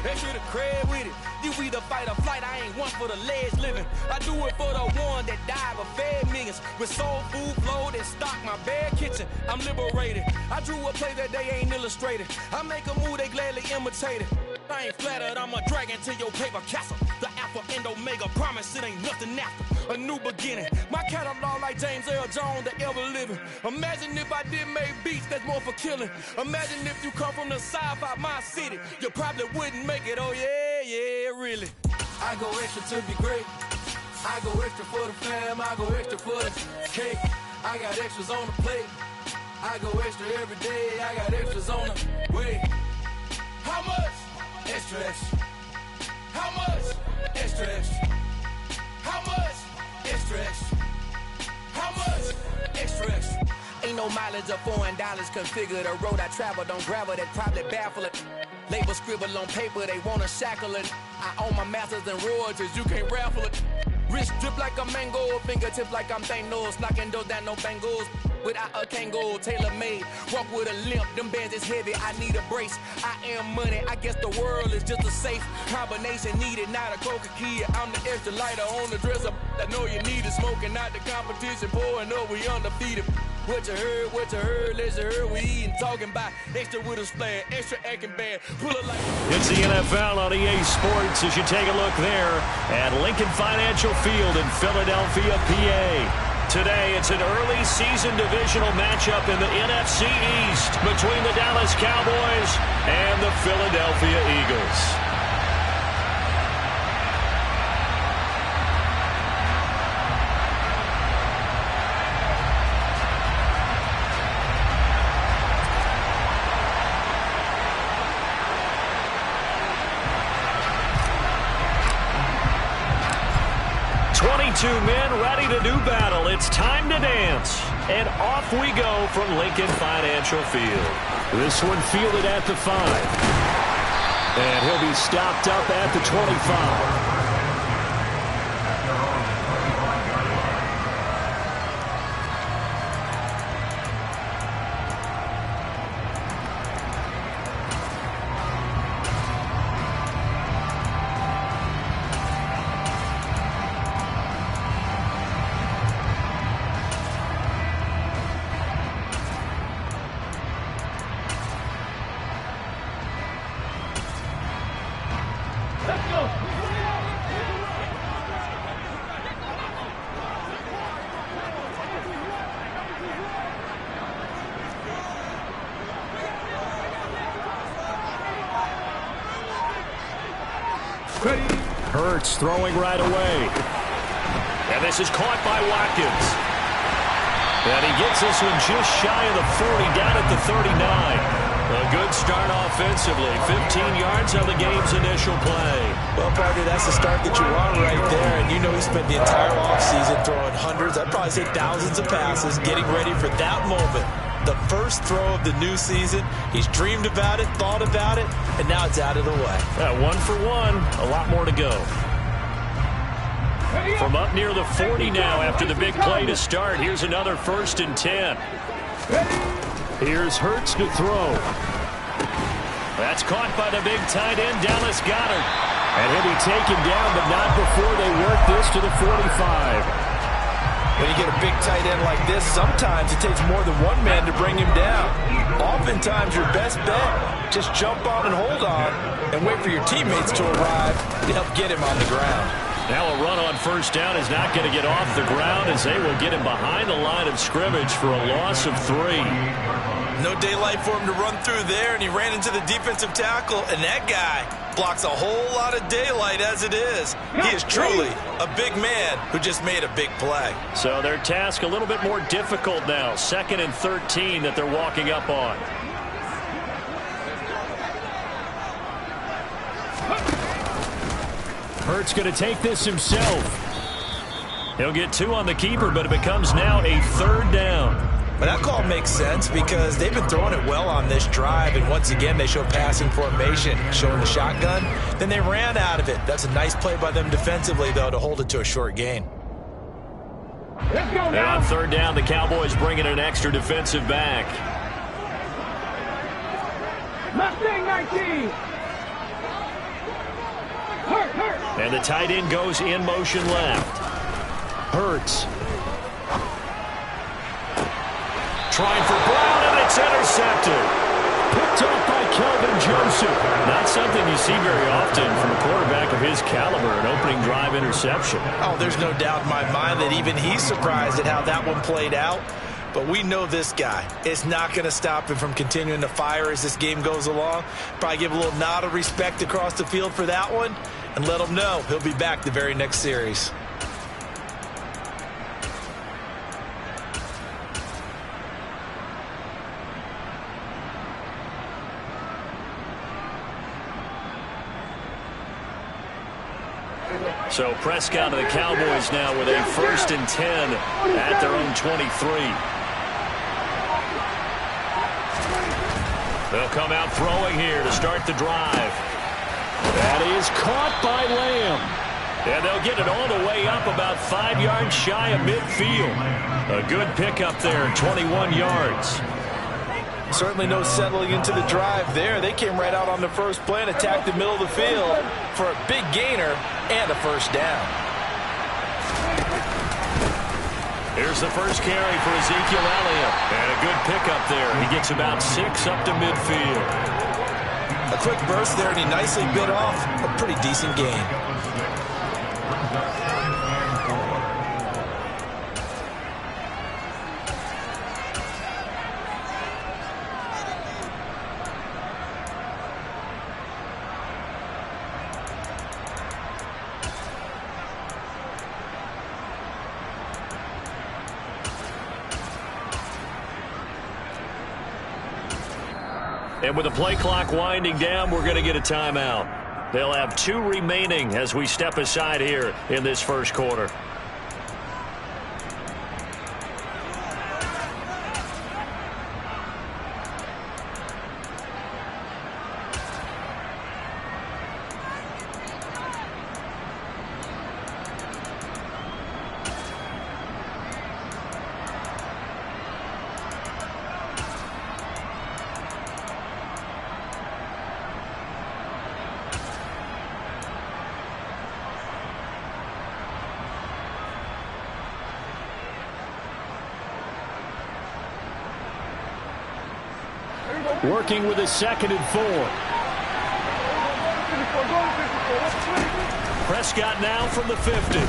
extra the cred with it. You either fight or flight, I ain't one for the ledge living. I do it for the one that died but fed millions. With soul food flowed and stocked my bare kitchen. I'm liberated. I drew a play that they ain't illustrated. I make a move, they gladly imitate it. I ain't flattered, I'm a dragon to your paper castle. The Alpha and Omega, promise it ain't nothing after. A new beginning. My catalog like James Earl Jones, the ever living. Imagine if I did make beats that's more for killing. Imagine if you come from the south out my city. You probably wouldn't make it, oh yeah, really. I go extra to be great. I go extra for the fam, I go extra for the cake. I got extras on the plate. I go extra every day, I got extras on the way. How much? Extra, extra. How much? Extra, extra. How much? Extra, extra. How much? Extra, extra. Ain't no mileage of $4 configure the road I travel. Don't gravel, that probably baffle it. Label scribble on paper, they wanna shackle it. I own my masters and royalties, you can't raffle it. Wrist drip like a mango, fingertips like I'm Thanos. Knocking those down, no bangles. Without a Kangol, tailor-made. Walk with a limp, them bands is heavy, I need a brace. I am money, I guess the world is just a safe combination needed, not a coca key. I'm the extra lighter on the dresser. I know you need it, smoking out the competition, pouring up, we undefeated. What you heard, let's hear we eating, talking about extra with a splash, extra acting bad. Pull it like it's the NFL on EA Sports as you take a look there at Lincoln Financial Field in Philadelphia, PA. Today, it's an early season divisional matchup in the NFC East between the Dallas Cowboys and the Philadelphia Eagles. Two men ready to do battle. It's time to dance. And off we go from Lincoln Financial Field. This one fielded at the 5. And he'll be stopped up at the 25. Ready. Hurts throwing right away. And this is caught by Watkins. And he gets this one just shy of the 40, down at the 39. A good start offensively. 15 yards on the game's initial play. Well, partner, that's the start that you want right there. And you know he spent the entire offseason throwing hundreds, I'd probably say thousands of passes, getting ready for that moment. The first throw of the new season. He's dreamed about it, thought about it, and now it's out of the way. 1 for 1. A lot more to go. From up near the 40 now after the big play to start. Here's another 1st and 10. Here's Hurts to throw. That's caught by the big tight end, Dallas Goedert. And he'll be taken down, but not before they work this to the 45. When you get a big tight end like this, sometimes it takes more than one man to bring him down. Oftentimes, your best bet, just jump on and hold on and wait for your teammates to arrive to help get him on the ground. Now a run on 1st down is not going to get off the ground as they will get him behind the line of scrimmage for a loss of 3. No daylight for him to run through there, and he ran into the defensive tackle, and that guy blocks a whole lot of daylight as it is. He is truly a big man who just made a big play. So their task a little bit more difficult now. 2nd and 13 that they're walking up on. Hurts going to take this himself. He'll get 2 on the keeper, but it becomes now a 3rd down. But that call makes sense because they've been throwing it well on this drive, and once again they show passing formation, showing the shotgun. Then they ran out of it. That's a nice play by them defensively, though, to hold it to a short gain. Let's go and now. on 3rd down, the Cowboys bring in an extra defensive back. Mustang 19. And the tight end goes in motion left. Hurts. Trying for Brown, and it's intercepted. Picked up by Kelvin Joseph. Not something you see very often from a quarterback of his caliber, an opening drive interception. Oh, there's no doubt in my mind that even he's surprised at how that one played out. But we know this guy. It's not going to stop him from continuing to fire as this game goes along. Probably give a little nod of respect across the field for that one and let him know he'll be back the very next series. So Prescott of the Cowboys now with a 1st and 10 at their own 23. They'll come out throwing here to start the drive. That is caught by Lamb. And they'll get it all the way up about 5 yards shy of midfield. A good pickup there, 21 yards. Certainly no settling into the drive there. They came right out on the first play and attacked the middle of the field for a big gainer and a first down. Here's the first carry for Ezekiel Elliott. And a good pickup there. He gets about 6 up to midfield. A quick burst there, and he nicely bit off a pretty decent gain. And with the play clock winding down, we're going to get a timeout. They'll have 2 remaining as we step aside here in this first quarter. Working with a 2nd and 4. Prescott now from the 50.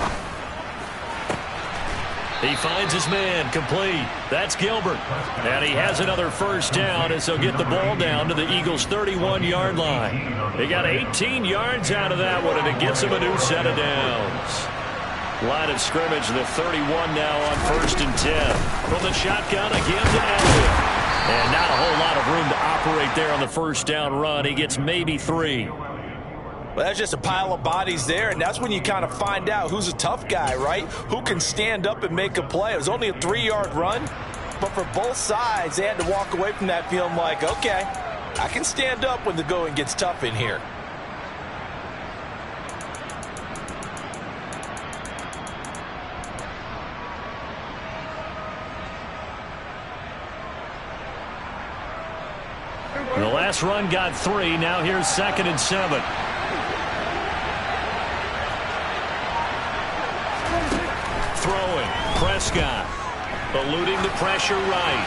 He finds his man, complete. That's Gilbert. And he has another first down as they'll get the ball down to the Eagles' 31-yard line. They got 18 yards out of that one, and it gets them a new set of downs. Line of scrimmage, the 31 now on 1st and 10. From the shotgun again to Elliott. And not a whole lot of room to operate there on the first down run. He gets maybe 3. Well, that's just a pile of bodies there, and that's when you kind of find out who's a tough guy, right? Who can stand up and make a play. It was only a 3-yard run, but for both sides, they had to walk away from that feeling like, okay, I can stand up when the going gets tough in here. The last run got 3. Now here's 2nd and 7. Throwing. Prescott. Eluding the pressure right.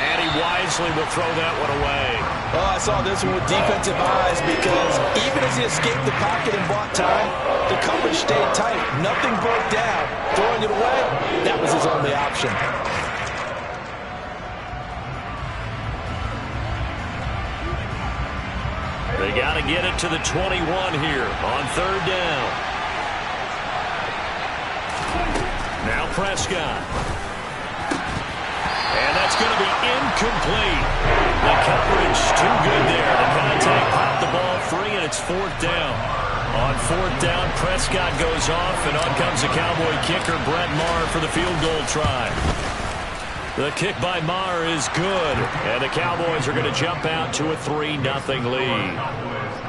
And he wisely will throw that one away. Well, I saw this one with defensive eyes because even as he escaped the pocket and bought time, the coverage stayed tight. Nothing broke down. Throwing it away, that was his only option. They got to get it to the 21 here on 3rd down. Now Prescott. And that's going to be incomplete. The coverage too good there. The contact popped the ball free, and it's 4th down. On 4th down, Prescott goes off, and on comes the Cowboy kicker, Brett Maher, for the field goal try. The kick by Maher is good, and the Cowboys are going to jump out to a 3-0 lead.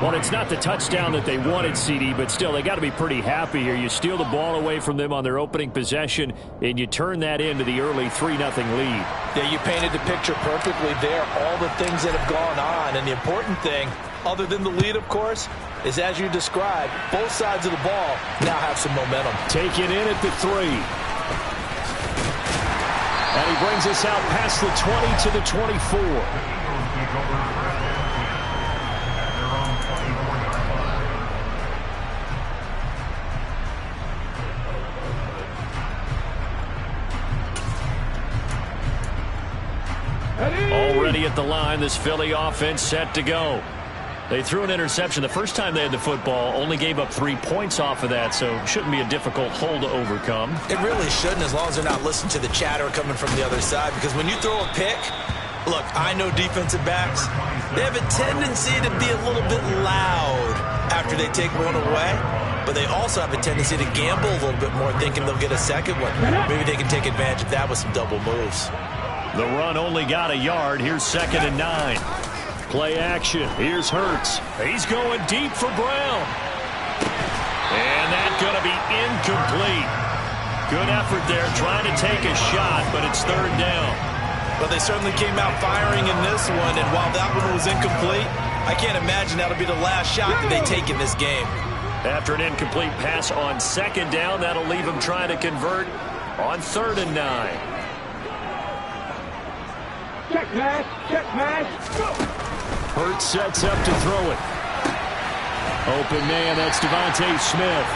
Well, it's not the touchdown that they wanted, CD, but still, they got to be pretty happy here. You steal the ball away from them on their opening possession, and you turn that into the early 3-0 lead. Yeah, you painted the picture perfectly there, all the things that have gone on, and the important thing, other than the lead, of course, is as you described, both sides of the ball now have some momentum. Taken in at the 3. And he brings us out past the 20 to the 24. Already at the line, this Philly offense set to go. They threw an interception the first time they had the football, only gave up 3 points off of that, so it shouldn't be a difficult hole to overcome. It really shouldn't, as long as they're not listening to the chatter coming from the other side, because when you throw a pick, look, I know defensive backs, they have a tendency to be a little bit loud after they take one away, but they also have a tendency to gamble a little bit more, thinking they'll get a second one. Maybe they can take advantage of that with some double moves. The run only got a yard. Here's 2nd and 9. Play action. Here's Hurts. He's going deep for Brown. And that's going to be incomplete. Good effort there trying to take a shot, but it's 3rd down. Well, they certainly came out firing in this one, and while that one was incomplete, I can't imagine that'll be the last shot that they take in this game. After an incomplete pass on 2nd down, that'll leave them trying to convert on 3rd and 9. Check pass, go! Hurts sets up to throw it. Open man, that's Devontae Smith.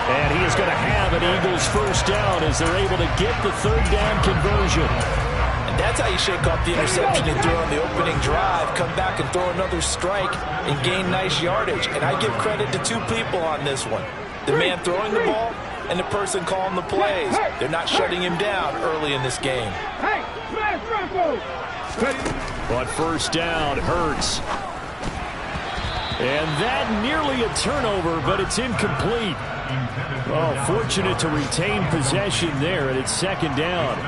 And he is going to have an Eagles first down as they're able to get the 3rd down conversion. And that's how you shake off the interception you threw on the opening drive, come back and throw another strike and gain nice yardage. And I give credit to 2 people on this one. The man throwing the ball and the person calling the plays. They're not shutting him down early in this game. Hey, smash Bronco! But first down, Hurts. And that nearly a turnover, but it's incomplete. Oh, fortunate to retain possession there, and it's 2nd down.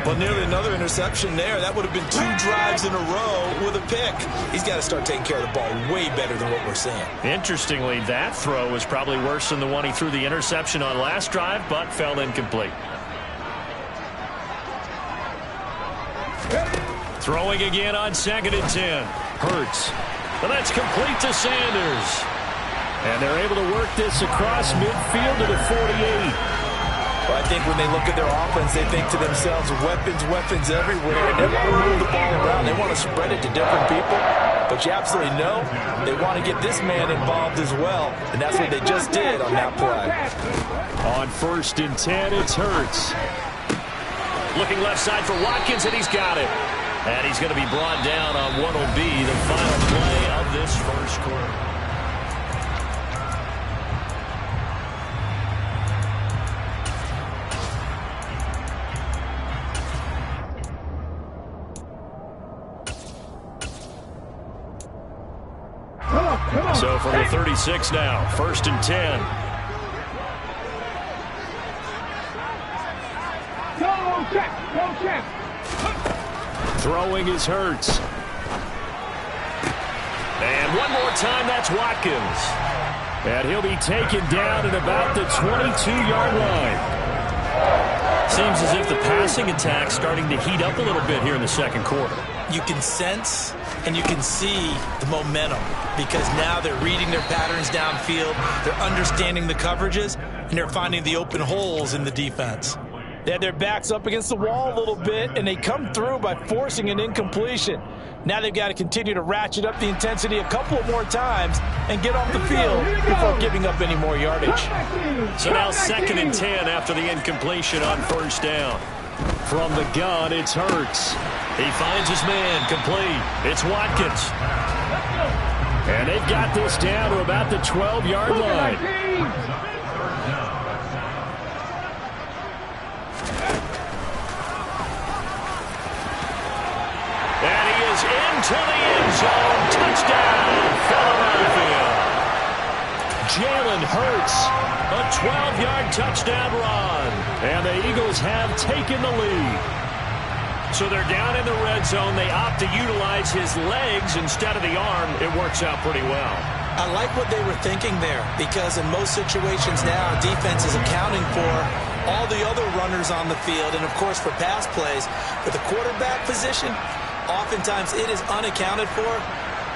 Well, nearly another interception there. That would have been 2 drives in a row with a pick. He's got to start taking care of the ball way better than what we're seeing. Interestingly, that throw was probably worse than the one he threw the interception on last drive, but fell incomplete. Throwing again on 2nd and 10. Hurts. But that's complete to Sanders. And they're able to work this across midfield to the 48. Well, I think when they look at their offense, they think to themselves, weapons everywhere. And they want to move the ball around. They want to spread it to different people. But you absolutely know they want to get this man involved as well. And that's what they just did on that play. On 1st and 10, it's Hurts. Looking left side for Watkins, and he's got it. And he's going to be brought down on what will be the final play of this first quarter. So from the 36 now, 1st and 10. Go check! Throwing is Hurts. And one more time, that's Watkins. And he'll be taken down at about the 22-yard line. Seems as if the passing attack's starting to heat up a little bit here in the 2nd quarter. You can sense and you can see the momentum because now they're reading their patterns downfield, they're understanding the coverages, and they're finding the open holes in the defense. They had their backs up against the wall a little bit, and they come through by forcing an incompletion. Now they've got to continue to ratchet up the intensity a couple more times and get off the field before giving up any more yardage. So now 2nd and 10 after the incompletion on 1st down. From the gun, it's Hurts. He finds his man, complete. It's Watkins. And they've got this down to about the 12-yard line. Into the end zone. Touchdown, Philadelphia. Jalen Hurts, a 12-yard touchdown run. And the Eagles have taken the lead. So they're down in the red zone. They opt to utilize his legs instead of the arm. It works out pretty well. I like what they were thinking there because in most situations now, defense is accounting for all the other runners on the field and, of course, for pass plays. But the quarterback position, oftentimes it is unaccounted for.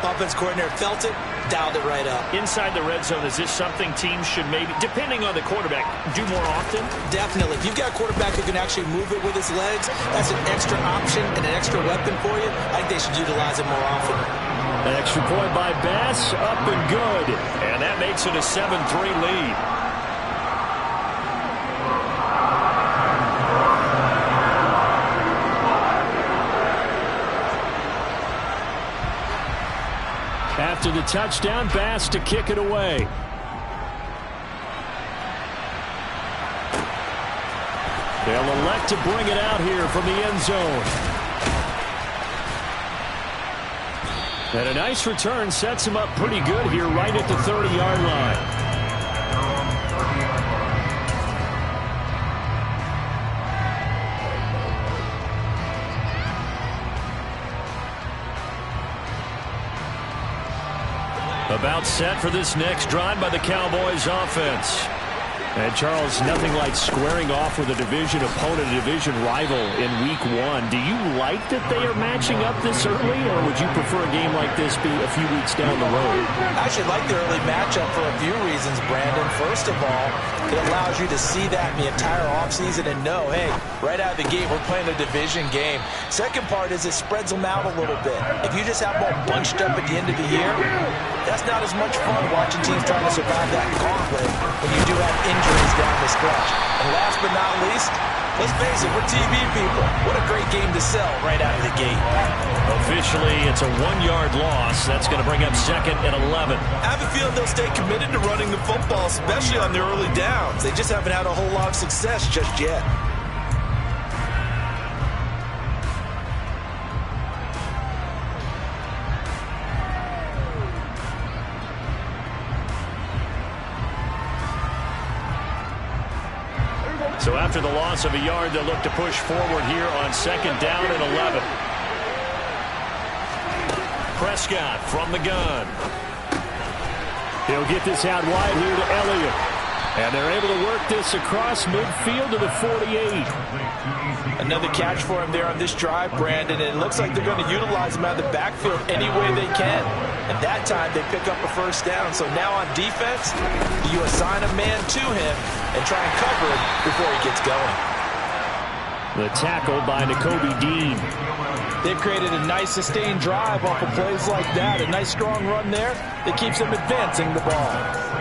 Offense coordinator felt it, dialed it right up. Inside the red zone, is this something teams should maybe, depending on the quarterback, do more often? Definitely. If you've got a quarterback who can actually move it with his legs, that's an extra option and an extra weapon for you. I think they should utilize it more often. An extra point by Bass, up and good. And that makes it a 7-3 lead. After the touchdown, Bass to kick it away. They'll elect to bring it out here from the end zone. And a nice return sets him up pretty good here right at the 30-yard line. About set for this next drive by the Cowboys offense. And Charles, nothing like squaring off with a division opponent, a division rival in week 1. Do you like that they are matching up this early, or would you prefer a game like this be a few weeks down the road? I actually like the early matchup for a few reasons, Brandon. First of all, it allows you to see that in the entire offseason and know, hey, right out of the gate, we're playing a division game. Second part is it spreads them out a little bit. If you just have them all bunched up at the end of the year, that's not as much fun watching teams trying to survive that gauntlet when you do have injuries down the stretch. And last but not least, let's face it, we're TV people. What a great game to sell right out of the gate. Officially, it's a 1-yard loss. That's going to bring up 2nd and 11. I have a feeling they'll stay committed to running the football, especially on their early downs. They just haven't had a whole lot of success just yet. So after the loss of a yard, they'll look to push forward here on 2nd down and 11. Prescott from the gun. He'll get this out wide here to Elliott. And they're able to work this across midfield to the 48. Another catch for him there on this drive, Brandon. And it looks like they're going to utilize him out of the backfield any way they can. And that time they pick up a first down. So now on defense, you assign a man to him and try and cover him before he gets going. The tackle by Nakobe Dean. They've created a nice sustained drive off of plays like that. A nice strong run there that keeps them advancing the ball.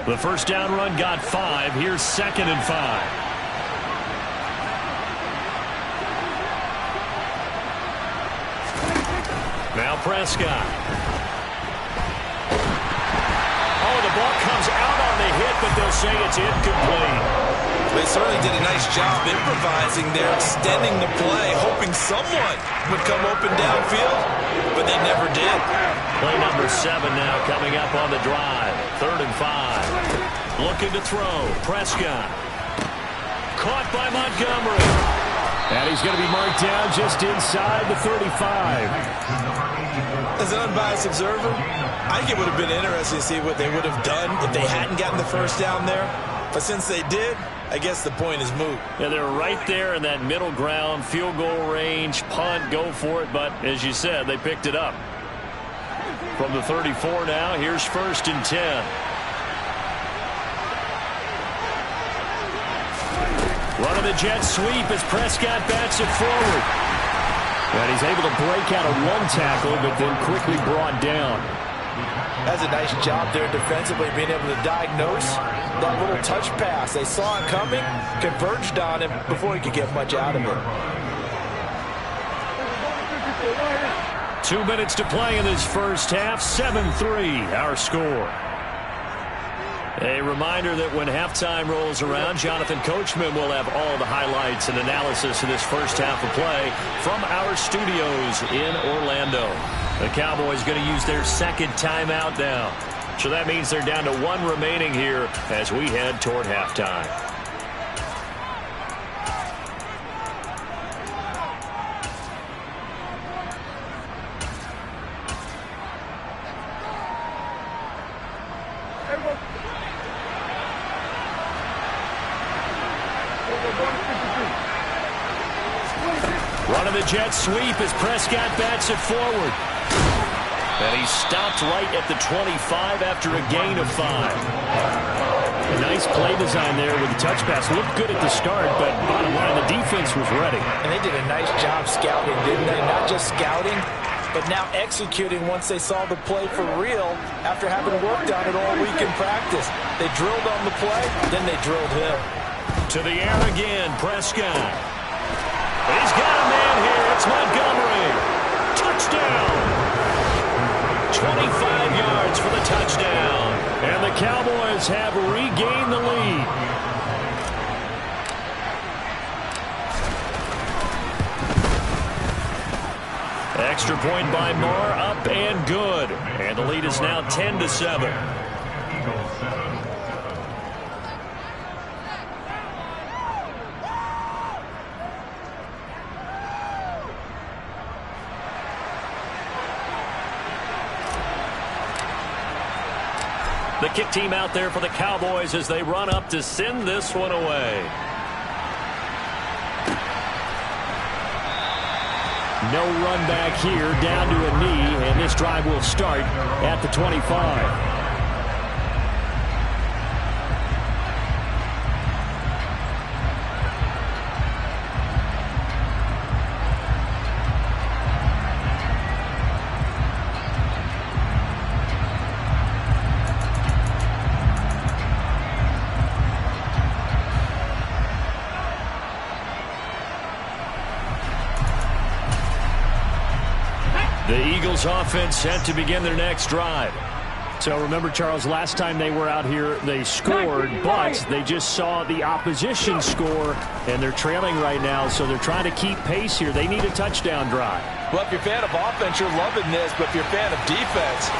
The first down run got 5. Here's 2nd and 5. Now Prescott. Oh, the ball comes out on the hit, but they'll say it's incomplete. They certainly did a nice job improvising there, extending the play, hoping someone would come open downfield, but they never did. Play number 7 now coming up on the drive. 3rd and 5. Looking to throw. Prescott. Caught by Montgomery. And he's going to be marked down just inside the 35. As an unbiased observer, I think it would have been interesting to see what they would have done if they hadn't gotten the first down there. But since they did, I guess the point is moot. Yeah, they're right there in that middle ground, field goal range, punt, go for it. But as you said, they picked it up. From the 34 now, here's 1st and 10. Running the jet sweep as Prescott bats it forward. And he's able to break out of one tackle, but then quickly brought down. That's a nice job there defensively, being able to diagnose that little touch pass. They saw it coming, converged on him before he could get much out of it. 2 minutes to play in this first half. 7-3 our score. A reminder that when halftime rolls around, Jonathan Coachman will have all the highlights and analysis of this first half of play from our studios in Orlando. The Cowboys going to use their 2nd timeout now. So that means they're down to 1 remaining here as we head toward halftime. Running the jet sweep as Prescott bats it forward. And he stopped right at the 25 after a gain of 5. A nice play design there with the touch pass. Looked good at the start, but bottom line, the defense was ready. And they did a nice job scouting, didn't they? Not just scouting, but now executing once they saw the play for real after having worked on it all week in practice. They drilled on the play, then they drilled him. To the air again, Prescott. He's got a man here. It's Montgomery. Touchdown. 25 yards for the touchdown. And the Cowboys have regained the lead. Extra point by Moore, up and good. And the lead is now 10-7. The kick team out there for the Cowboys as they run up to send this one away. No run back here, down to a knee, and this drive will start at the 25. The Eagles offense set to begin their next drive. So remember, Charles, last time they were out here, they scored, but they just saw the opposition score, and they're trailing right now, so they're trying to keep pace here. They need a touchdown drive. Well, if you're a fan of offense, you're loving this, but if you're a fan of defense,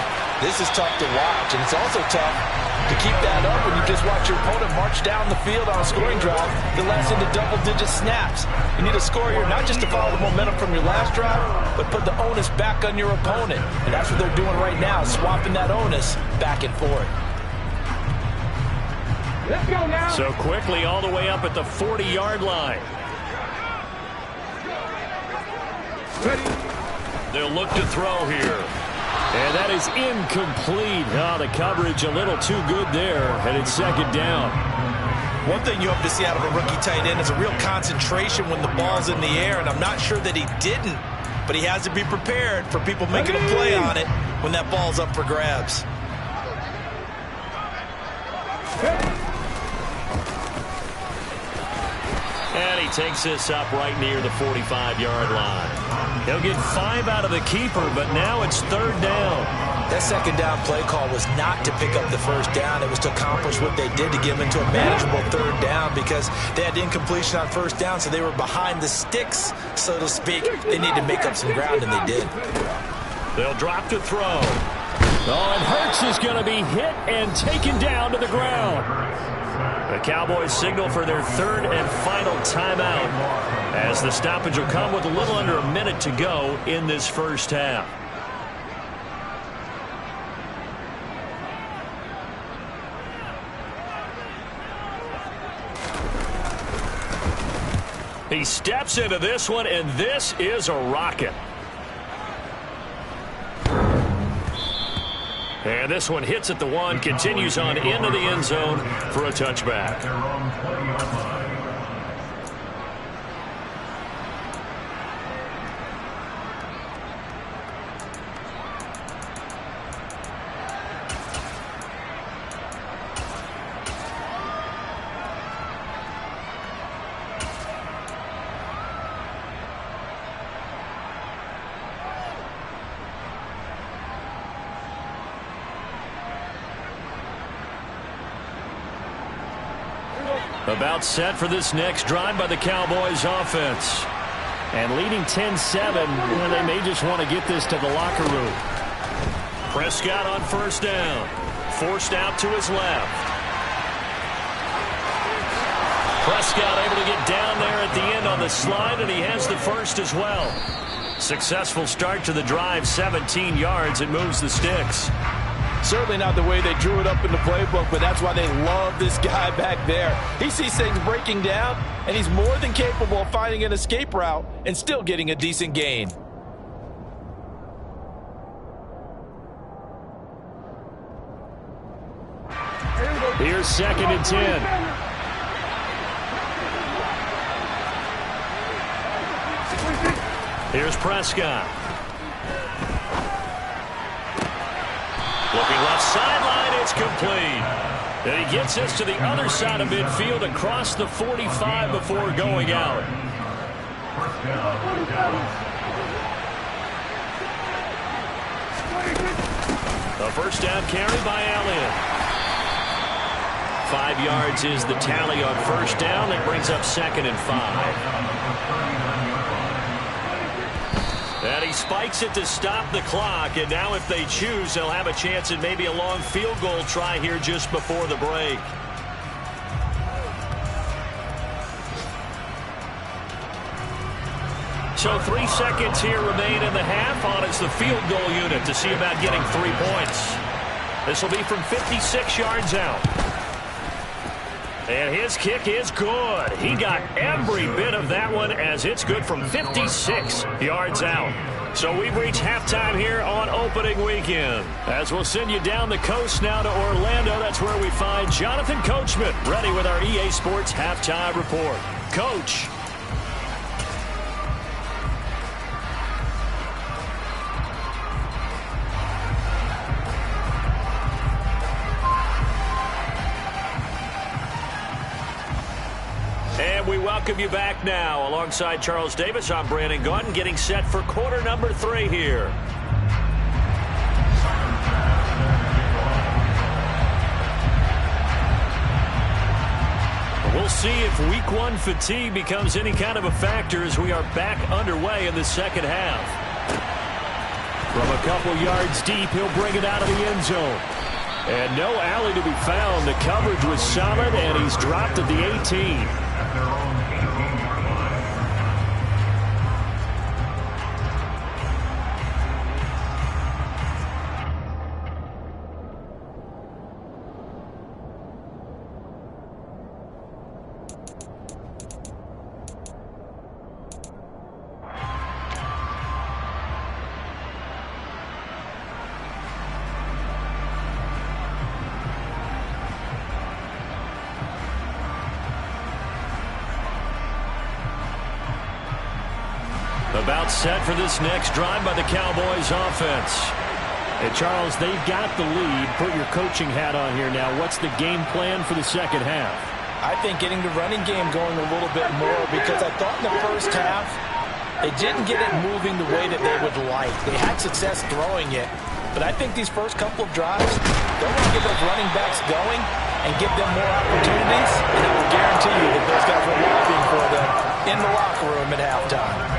this is tough to watch, and it's also tough to keep that up when you just watch your opponent march down the field on a scoring drive that lasts into double-digit snaps. You need a score here not just to follow the momentum from your last drive, but put the onus back on your opponent. And that's what they're doing right now, swapping that onus back and forth. Let's go now. So quickly all the way up at the 40-yard line. Ready. They'll look to throw here. And that is incomplete. Oh, the coverage a little too good there, and it's second down. One thing you hope to see out of a rookie tight end is a real concentration when the ball's in the air, and I'm not sure that he didn't, but he has to be prepared for people making a play on it when that ball's up for grabs. And he takes this up right near the 45-yard line. He'll get 5 out of the keeper, but now it's third down. That second down play call was not to pick up the first down. It was to accomplish what they did to get them into a manageable third down because they had incompletion on first down, so they were behind the sticks, so to speak. They need to make up some ground, and they did. They'll drop to throw. Oh, and Hurts is going to be hit and taken down to the ground. The Cowboys signal for their third and final timeout as the stoppage will come with a little under a minute to go in this first half. He steps into this one, and this is a rocket. And this one hits at the 1, continues on into the end zone for a touchback. About set for this next drive by the Cowboys offense. And leading 10-7, they may just want to get this to the locker room. Prescott on first down. Forced out to his left. Prescott able to get down there at the end on the slide, and he has the first as well. Successful start to the drive, 17 yards. It moves the sticks. Certainly not the way they drew it up in the playbook, but that's why they love this guy back there. He sees things breaking down, and he's more than capable of finding an escape route and still getting a decent gain. Here's 2nd and 10. Here's Prescott. Looking left sideline, it's complete. And he gets us to the other side of midfield across the 45 before going out. A first down carry by Allen. 5 yards is the tally on first down. That brings up 2nd and 5. And he spikes it to stop the clock. And now if they choose, they'll have a chance at maybe a long field goal try here just before the break. So 3 seconds here remain in the half. On it's the field goal unit to see about getting 3 points. This will be from 56 yards out. And his kick is good. He got every bit of that one as it's good from 56 yards out. So we've reached halftime here on opening weekend. As we'll send you down the coast now to Orlando, that's where we find Jonathan Coachman ready with our EA Sports Halftime Report. Coach. And we welcome you back now. Alongside Charles Davis, I'm Brandon Gaudin, getting set for quarter number 3 here. We'll see if week 1 fatigue becomes any kind of a factor as we are back underway in the second half. From a couple yards deep, he'll bring it out of the end zone. And no alley to be found. The coverage was solid, and he's dropped at the 18. About set for this next drive by the Cowboys offense. And Charles, they've got the lead. Put your coaching hat on here now. What's the game plan for the second half? I think getting the running game going a little bit more, because I thought in the first half they didn't get it moving the way that they would like. They had success throwing it, but I think these first couple of drives, they want to get those running backs going and give them more opportunities, and I will guarantee you that those guys were lobbying for them in the locker room at halftime.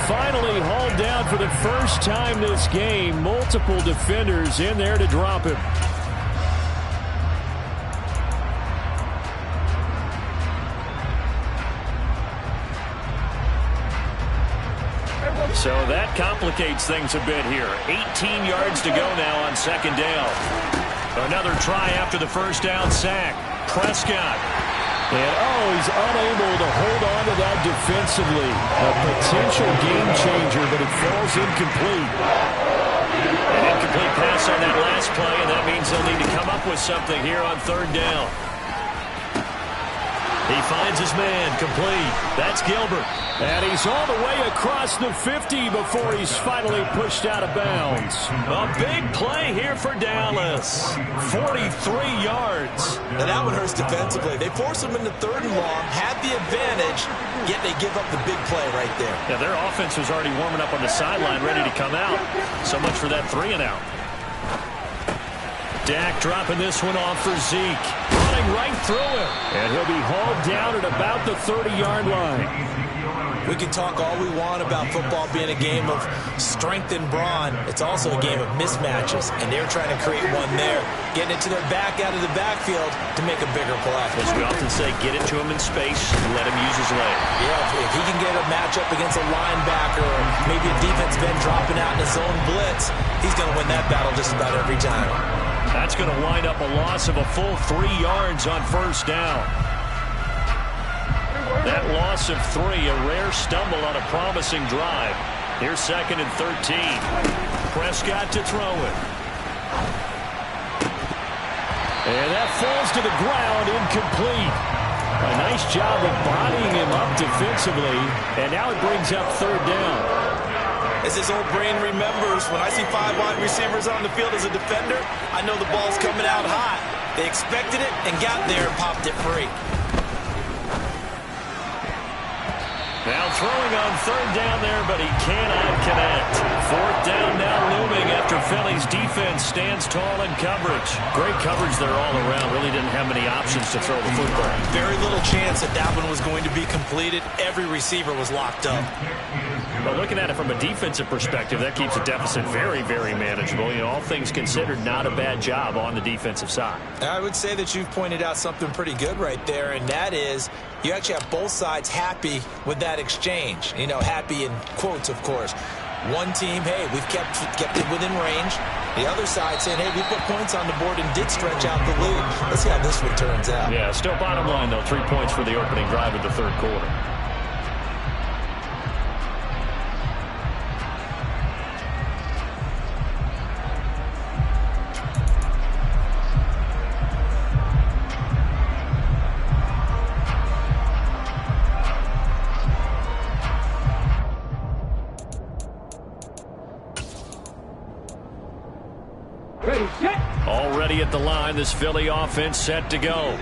Finally hauled down for the first time this game. Multiple defenders in there to drop him. So that complicates things a bit here. 18 yards to go now on second down. Another try after the first down sack. Prescott. And, he's unable to hold on to that defensively. A potential game changer, but it falls incomplete. An incomplete pass on that last play, and that means they'll need to come up with something here on third down. He finds his man, complete. That's Gilbert. And he's all the way across the 50 before he's finally pushed out of bounds. A big play here for Dallas. 43 yards. And that one hurts defensively. They force him into third and long, had the advantage, yet they give up the big play right there. Yeah, their offense was already warming up on the sideline, ready to come out. So much for that 3 and out. Dak dropping this one off for Zeke. Running right through him. And he'll be hauled down at about the 30-yard line. We can talk all we want about football being a game of strength and brawn. It's also a game of mismatches, and they're trying to create one there, getting it to their back out of the backfield to make a bigger play. As we often say, get it to him in space, let him use his leg. Yeah, if he can get a matchup against a linebacker or maybe a defensive end dropping out in his own blitz, he's going to win that battle just about every time. That's going to wind up a loss of a full 3 yards on first down. That loss of 3, a rare stumble on a promising drive. Here's 2nd and 13. Prescott to throw it. And that falls to the ground, incomplete. A nice job of bodying him up defensively, and now it brings up 3rd down. As his old brain remembers, when I see 5 wide receivers on the field as a defender, I know the ball's coming out hot. They expected it and got there and popped it free. Now throwing on 3rd down there, but he cannot connect. 4th down now looming after Philly's defense stands tall in coverage. Great coverage there all around. Really didn't have many options to throw the football. Very little chance that one was going to be completed. Every receiver was locked up. But looking at it from a defensive perspective, that keeps the deficit very, very manageable. You know, all things considered, not a bad job on the defensive side. I would say that you've pointed out something pretty good right there, and that is you actually have both sides happy with that exchange. You know, happy in quotes, of course. One team, hey, we've kept it within range. The other side saying, hey, we put points on the board and did stretch out the lead. Let's see how this one turns out. Yeah, still bottom line, though, 3 points for the opening drive of the 3rd quarter. Already at the line, this Philly offense set to go.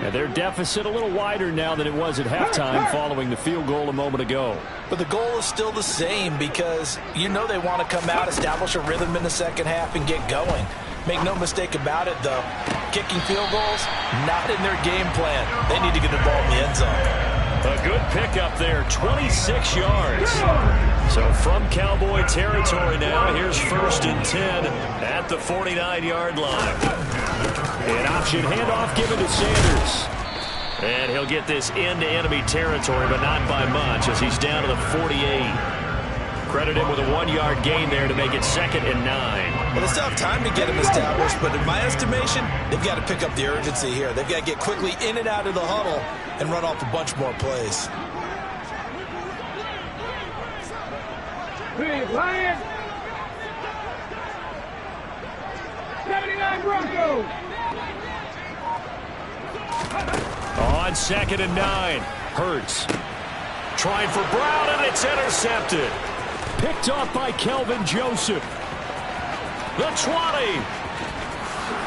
And their deficit a little wider now than it was at halftime following the field goal a moment ago. But the goal is still the same because you know they want to come out, establish a rhythm in the second half, and get going. Make no mistake about it, though. Kicking field goals, not in their game plan. They need to get the ball in the end zone. A good pickup there, 26 yards. So from Cowboy territory now, here's 1st and 10 at the 49-yard line. An option handoff given to Sanders. And he'll get this into enemy territory, but not by much as he's down to the 48. Credit him with a 1-yard gain there to make it 2nd and 9. Well, they still have time to get him established, but in my estimation, they've got to pick up the urgency here. They've got to get quickly in and out of the huddle and run off a bunch more plays. Please, Lions! 79 Broncos! On 2nd and 9, Hurts trying for Brown, and it's intercepted. Picked off by Kelvin Joseph. The 20.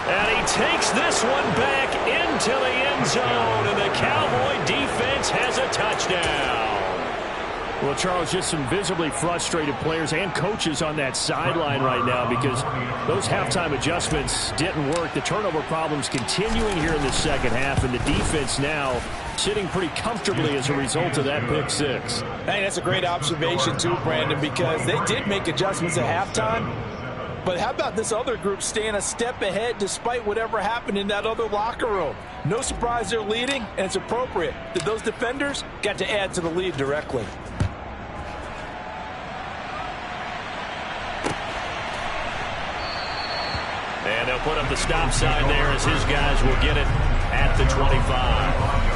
And he takes this one back into the end zone, and the Cowboy defense has a touchdown. Well, Charles, just some visibly frustrated players and coaches on that sideline right now because those halftime adjustments didn't work. The turnover problems continuing here in the second half, and the defense now sitting pretty comfortably as a result of that pick six. Hey, that's a great observation too, Brandon, because they did make adjustments at halftime. But how about this other group staying a step ahead despite whatever happened in that other locker room? No surprise they're leading, and it's appropriate that those defenders got to add to the lead directly. And they'll put up the stop sign there as his guys will get it at the 25.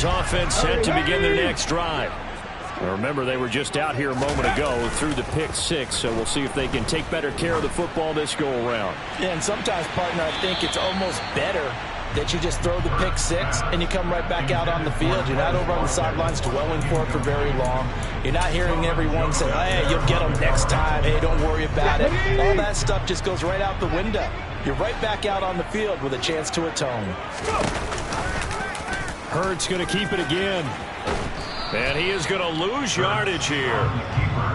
Offense set to begin their next drive. Now remember, they were just out here a moment ago through the pick six, so we'll see if they can take better care of the football this go around. Yeah, and sometimes, partner, I think it's almost better that you just throw the pick six and you come right back out on the field. You're not over on the sidelines dwelling for it for very long. You're not hearing everyone say, hey, you'll get them next time. Hey, don't worry about it. All that stuff just goes right out the window. You're right back out on the field with a chance to atone. Hurts going to keep it again. And he is going to lose yardage here.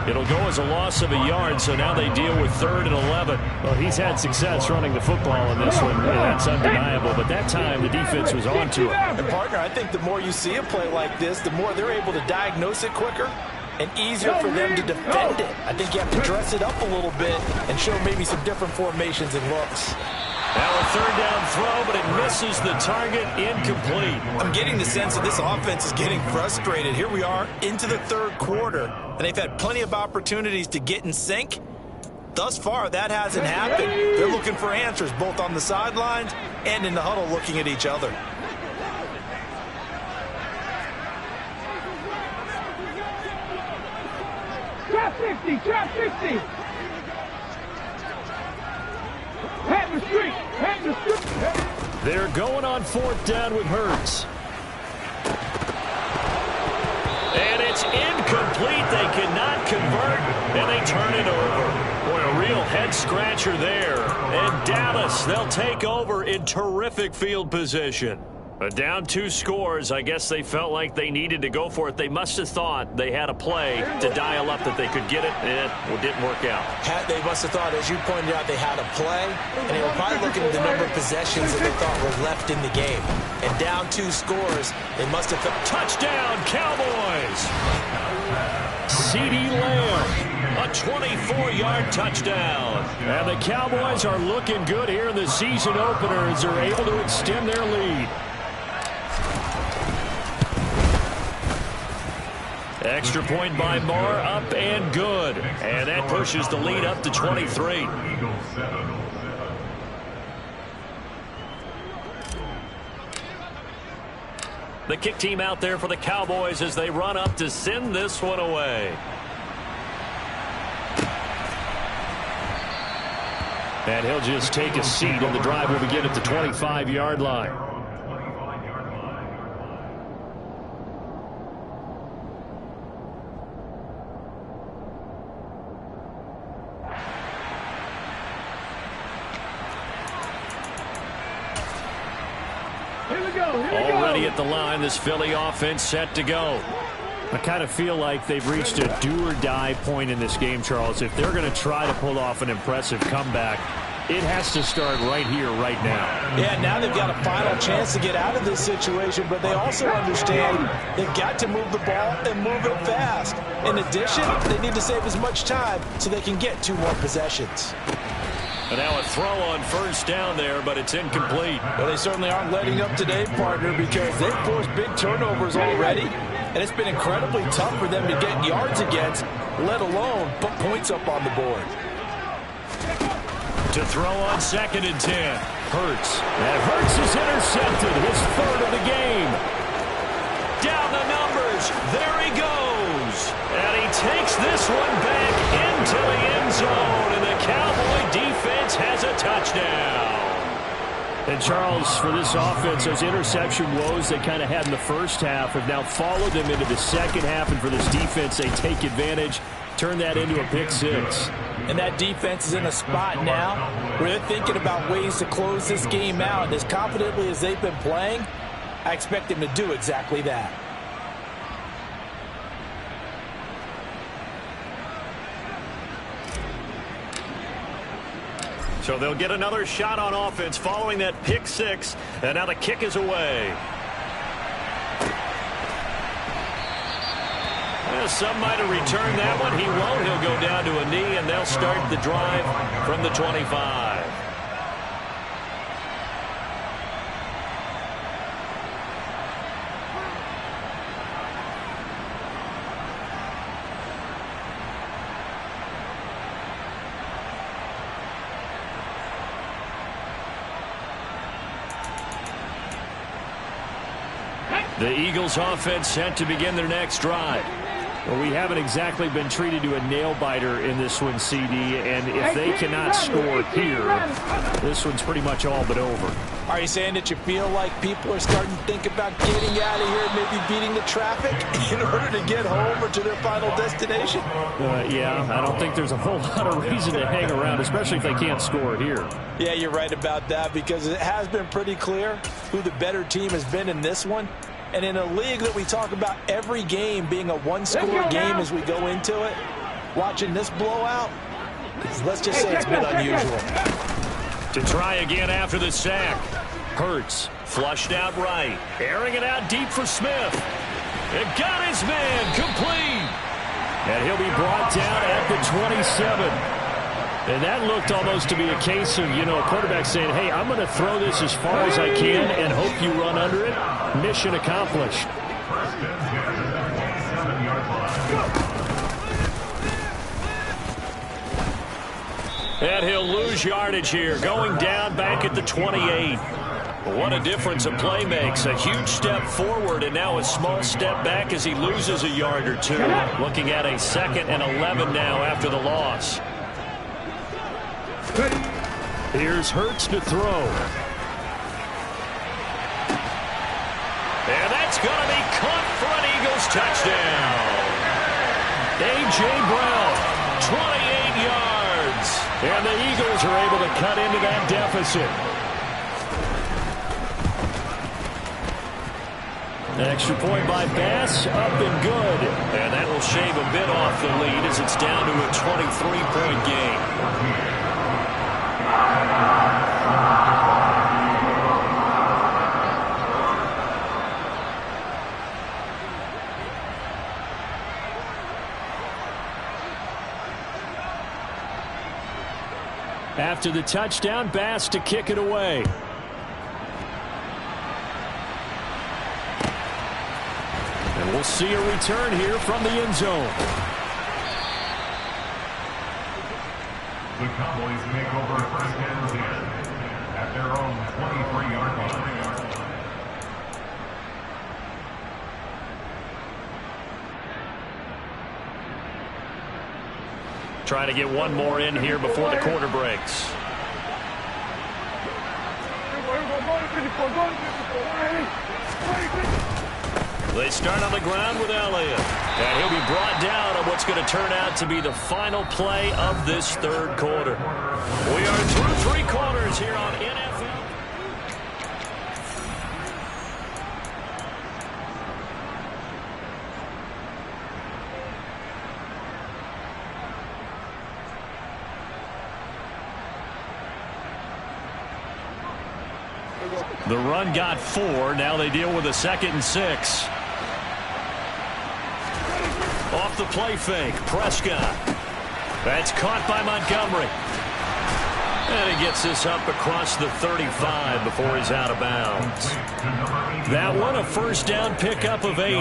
It'll go as a loss of a yard, so now they deal with 3rd and 11. Well, he's had success running the football in this one. Yeah, that's undeniable, but that time the defense was on to it. And, partner, I think the more you see a play like this, the more they're able to diagnose it quicker and easier for them to defend it. I think you have to dress it up a little bit and show maybe some different formations and looks. Now a 3rd down throw, but it misses the target, incomplete. I'm getting the sense that this offense is getting frustrated. Here we are into the 3rd quarter, and they've had plenty of opportunities to get in sync. Thus far, that hasn't happened. They're looking for answers both on the sidelines and in the huddle looking at each other. Trap 60, trap 60. Head the street, head the street. They're going on 4th down with Hurts. And it's incomplete. They cannot convert, and they turn it over. Boy, a real head-scratcher there. And Dallas, they'll take over in terrific field position. But down 2 scores, I guess they felt like they needed to go for it. They must have thought they had a play to dial up that they could get it, and it didn't work out. They must have thought, as you pointed out, they had a play, and they were probably looking at the number of possessions that they thought were left in the game. And down 2 scores, they must have felt... Touchdown, Cowboys! CeeDee Lamb, a 24-yard touchdown. And the Cowboys are looking good here in the season opener as they're able to extend their lead. Extra point by Moore, up and good. And that pushes the lead up to 23. The kick team out there for the Cowboys as they run up to send this one away. And he'll just take a seat, and the drive will begin at the 25-yard line. Already at the line, this Philly offense set to go. I kind of feel like they've reached a do-or-die point in this game, Charles. If they're going to try to pull off an impressive comeback, it has to start right here, right now. Yeah, now they've got a final chance to get out of this situation, but they also understand they've got to move the ball and move it fast. In addition, they need to save as much time so they can get 2 more possessions. And now a throw on 1st down there, but it's incomplete. Well, they certainly aren't letting up today, partner, because they've forced big turnovers already, and it's been incredibly tough for them to get yards against, let alone put points up on the board. To throw on 2nd and 10. Hurts. And Hurts is intercepted, his 3rd of the game. Down the numbers. There he goes. And he takes this one back into the end zone, and the Cowboy defense has a touchdown. And, Charles, for this offense, those interception woes they kind of had in the first half have now followed them into the second half, and for this defense, they take advantage, turn that into a pick-6. And that defense is in a spot now where they're thinking about ways to close this game out. And as confidently as they've been playing, I expect them to do exactly that. So they'll get another shot on offense following that pick-6, and now the kick is away. Well, some might have returned that one. He won't. He'll go down to a knee, and they'll start the drive from the 25. The Eagles offense set to begin their next drive. Well, we haven't exactly been treated to a nail-biter in this one, CD, and if they cannot score here, this one's pretty much all but over. Are you saying that you feel like people are starting to think about getting out of here and maybe beating the traffic in order to get home or to their final destination? Yeah, I don't think there's a whole lot of reason to hang around, especially if they can't score here. Yeah, you're right about that, because it has been pretty clear who the better team has been in this one. And in a league that we talk about every game being a one-score game as we go into it, watching this blowout, let's just say it's been unusual. To try again after the sack. Hurts flushed out right. Airing it out deep for Smith. It got his man complete. And he'll be brought down at the 27. And that looked almost to be a case of, a quarterback saying, hey, I'm going to throw this as far as I can and hope you run under it. Mission accomplished. And he'll lose yardage here, going down back at the 28. What a difference a play makes. A huge step forward and now a small step back as he loses a yard or two. Looking at a 2nd and 11 now after the loss. Here's Hurts to throw. And that's going to be caught for an Eagles touchdown. A.J. Brown, 28 yards. And the Eagles are able to cut into that deficit. An extra point by Bass, up and good. And that will shave a bit off the lead as it's down to a 23-point game. After the touchdown, Bass to kick it away. And we'll see a return here from the end zone. The Cowboys make over 1st and 10 at their own 23-yard line. Trying to get one more in here before the quarter breaks. They start on the ground with Elliott. And he'll be brought down on what's going to turn out to be the final play of this 3rd quarter. We are through 3 quarters here on NFL. The run got 4. Now they deal with a 2nd and 6. Off the play fake, Prescott. That's caught by Montgomery. And he gets this up across the 35 before he's out of bounds. That one, a 1st down pickup of 8.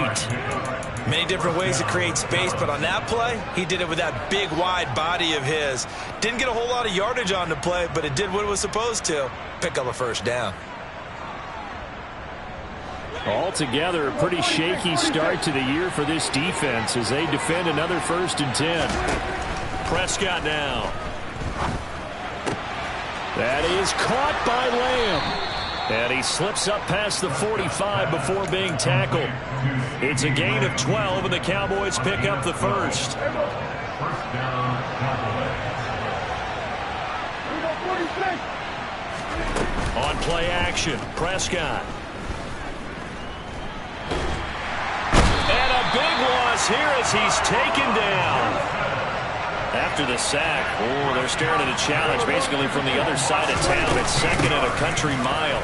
Many different ways to create space, but on that play, he did it with that big, wide body of his. Didn't get a whole lot of yardage on the play, but it did what it was supposed to. Pick up a 1st down. Altogether, a pretty shaky start to the year for this defense as they defend another 1st and 10. Prescott now. That is caught by Lamb. And he slips up past the 45 before being tackled. It's a gain of 12, and the Cowboys pick up the 1st. On play action, Prescott. And a big loss here as he's taken down. After the sack, they're staring at a challenge basically from the other side of town. It's 2nd and a country mile.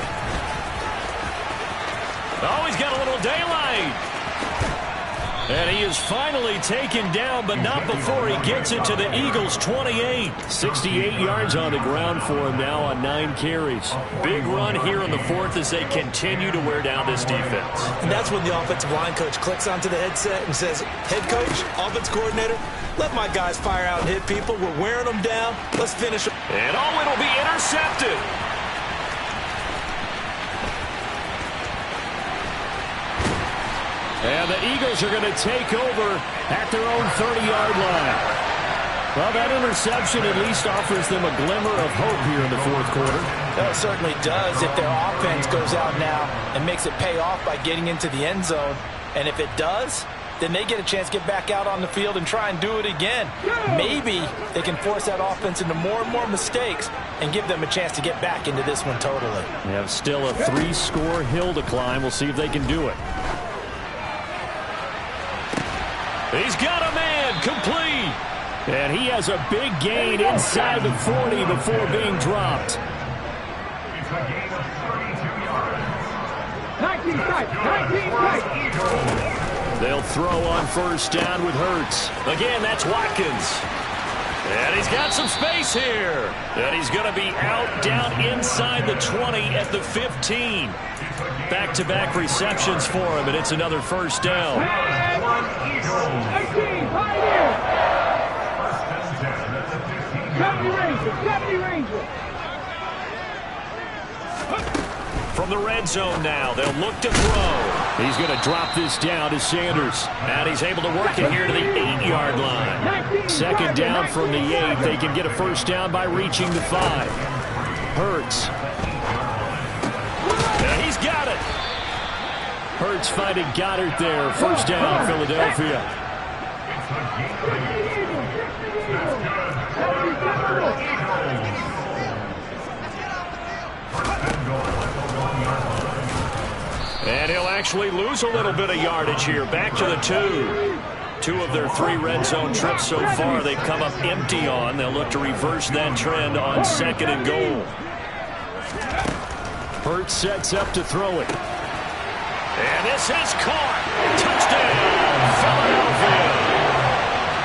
Oh, he's got a little daylight. And he is finally taken down, but not before he gets it to the Eagles' 28. 68 yards on the ground for him now on 9 carries. Big run here in the 4th as they continue to wear down this defense. And that's when the offensive line coach clicks onto the headset and says, head coach, offense coordinator, let my guys fire out and hit people. We're wearing them down. Let's finish them. And it'll be intercepted. And the Eagles are going to take over at their own 30-yard line. Well, that interception at least offers them a glimmer of hope here in the 4th quarter. Well, it certainly does if their offense goes out now and makes it pay off by getting into the end zone. And if it does, then they get a chance to get back out on the field and try and do it again. Maybe they can force that offense into more and more mistakes and give them a chance to get back into this one totally. They have still a 3-score hill to climb. We'll see if they can do it. He's got a man, complete. And he has a big gain inside the 40 before being dropped. It's a gain of 32 yards. 19 tight, 19 tight. They'll throw on first down with Hurts. Again, that's Watkins. And he's got some space here. And he's going to be out down inside the 20 at the 15. Back-to-back receptions for him, and it's another first down. 18, high here. 70 Ranger. From the red zone now, they'll look to throw. He's going to drop this down to Sanders. And he's able to work it here to the 8-yard line. Second down from the 8. They can get a first down by reaching the 5. Hurts. And he's got it. Hurts finding Goddard there. First down, Philadelphia. And he'll actually lose a little bit of yardage here. Back to the 2. 2 of their 3 red zone trips so far they've come up empty on. They'll look to reverse that trend on 2nd and goal. Hurts sets up to throw it. And this is caught. Touchdown, Philadelphia.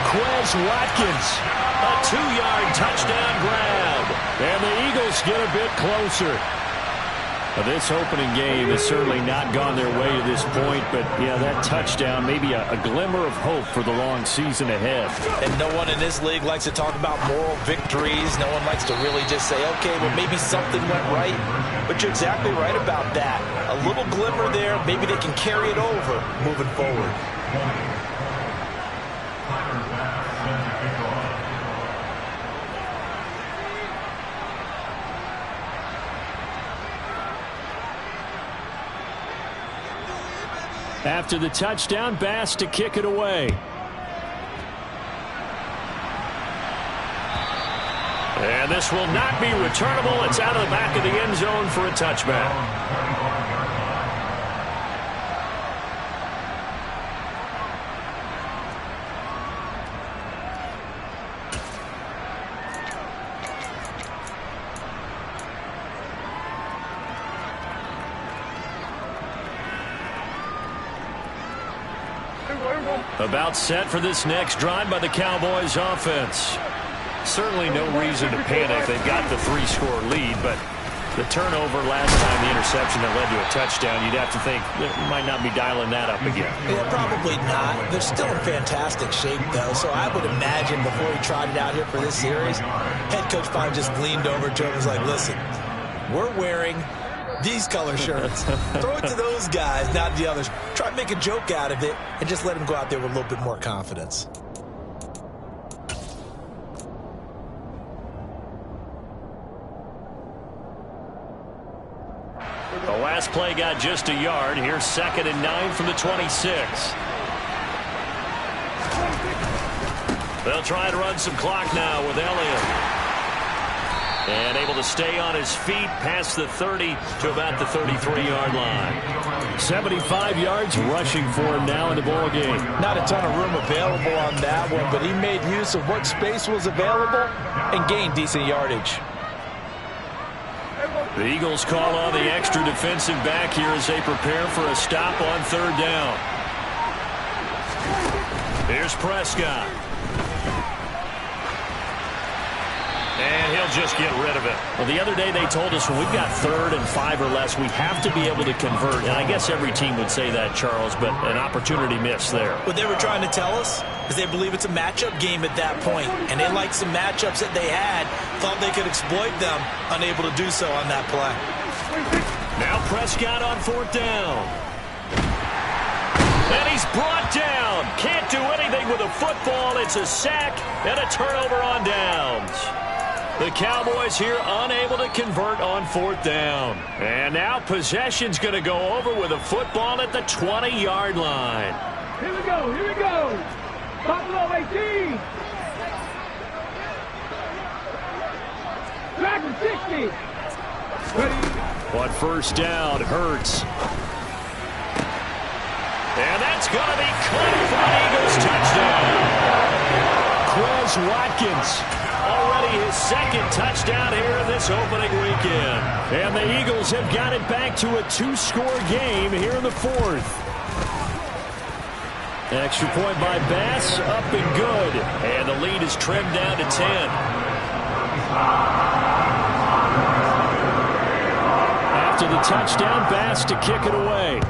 Quez Watkins. A 2-yard touchdown grab. And the Eagles get a bit closer. Now, this opening game has certainly not gone their way to this point, but, yeah, that touchdown, maybe a glimmer of hope for the long season ahead. And no one in this league likes to talk about moral victories. No one likes to really just say, okay, well, maybe something went right. But you're exactly right about that. A little glimmer there. Maybe they can carry it over moving forward. After the touchdown, Bass to kick it away. And this will not be returnable. It's out of the back of the end zone for a touchback. About set for this next drive by the Cowboys offense. Certainly no reason to panic. They've got the 3-score lead, but the turnover last time, the interception that led to a touchdown, you'd have to think they might not be dialing that up again. Yeah, probably not. They're still in fantastic shape, though, so I would imagine before he tried it out here for this series, head coach probably just leaned over to him and was like, listen, we're wearing these color shirts. Throw it to those guys, not the others. Try to make a joke out of it and just let them go out there with a little bit more confidence. The last play got just a yard. Here's 2nd and 9 from the 26. They'll try and run some clock now with Elliott. And able to stay on his feet past the 30 to about the 33-yard line. 75 yards rushing for him now in the ball game. Not a ton of room available on that one, but he made use of what space was available and gained decent yardage. The Eagles call on the extra defensive back here as they prepare for a stop on 3rd down. Here's Prescott. And he'll just get rid of it. Well, the other day they told us when we've got 3rd and 5 or less, we have to be able to convert. And I guess every team would say that, Charles, but an opportunity missed there. What they were trying to tell us is they believe it's a matchup game at that point, and they liked some matchups that they had, thought they could exploit them, unable to do so on that play. Now Prescott on 4th down. And he's brought down. Can't do anything with a football. It's a sack and a turnover on downs. The Cowboys here unable to convert on 4th down. And now possession's going to go over with a football at the 20-yard line. Here we go. Here we go. Buffalo 18. Dragon 60. Ready. On first down, Hurts. And that's going to be caught for an Eagles touchdown. Quez Watkins, already his second touchdown here in this opening weekend. And the Eagles have got it back to a 2-score game here in the fourth. Extra point by Bass, up and good. And the lead is trimmed down to 10. After the touchdown, Bass to kick it away.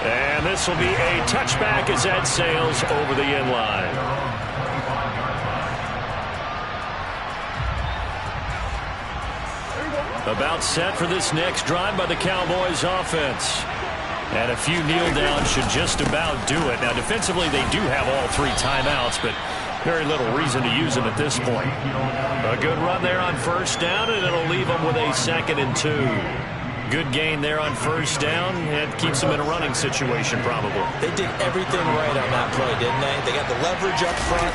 And this will be a touchback as that sails over the end line. About set for this next drive by the Cowboys offense. And a few kneel downs should just about do it. Now defensively they do have all 3 timeouts, but very little reason to use them at this point. A good run there on first down, and it'll leave them with a 2nd and 2. Good gain there on first down. It keeps them in a running situation probably. They did everything right on that play, didn't they? They got the leverage up front,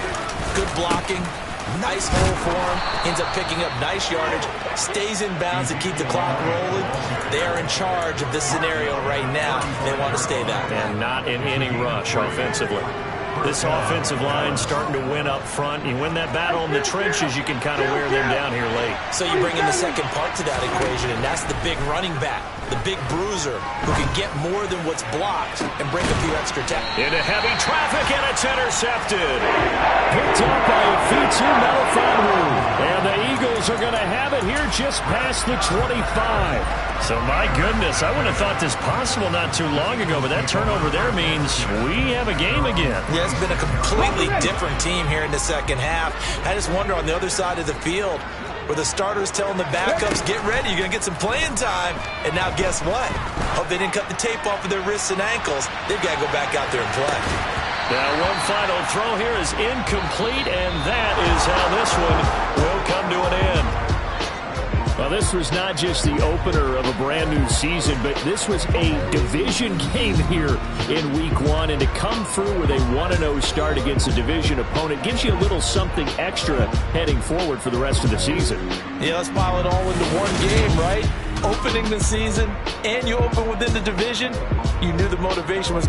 good blocking, nice hole for him, ends up picking up nice yardage, stays in bounds to keep the clock rolling. They are in charge of this scenario right now. They want to stay that way. And not in any rush offensively. This offensive line starting to win up front. You win that battle in the trenches, you can kind of wear them down here late. So you bring in the second part to that equation, and that's the big running back, the big bruiser, who can get more than what's blocked and bring a few extra tackles. Into heavy traffic, and it's intercepted. Picked up by Afitu Melifonwu. And the Eagles are going to have it here just past the 25. So, my goodness, I wouldn't have thought this possible not too long ago, but that turnover there means we have a game again. Yeah, it's been a completely different team here in the second half. I just wonder on the other side of the field where the starters telling the backups, get ready, you're going to get some playing time. And now guess what? Hope they didn't cut the tape off of their wrists and ankles. They've got to go back out there and play. Now, one final throw here is incomplete, and that is how this one will come to an end. Well, this was not just the opener of a brand-new season, but this was a division game here in Week 1. And to come through with a 1-0 start against a division opponent gives you a little something extra heading forward for the rest of the season. Yeah, let's pile it all into one game, right? Opening the season, and you open within the division. You knew the motivation was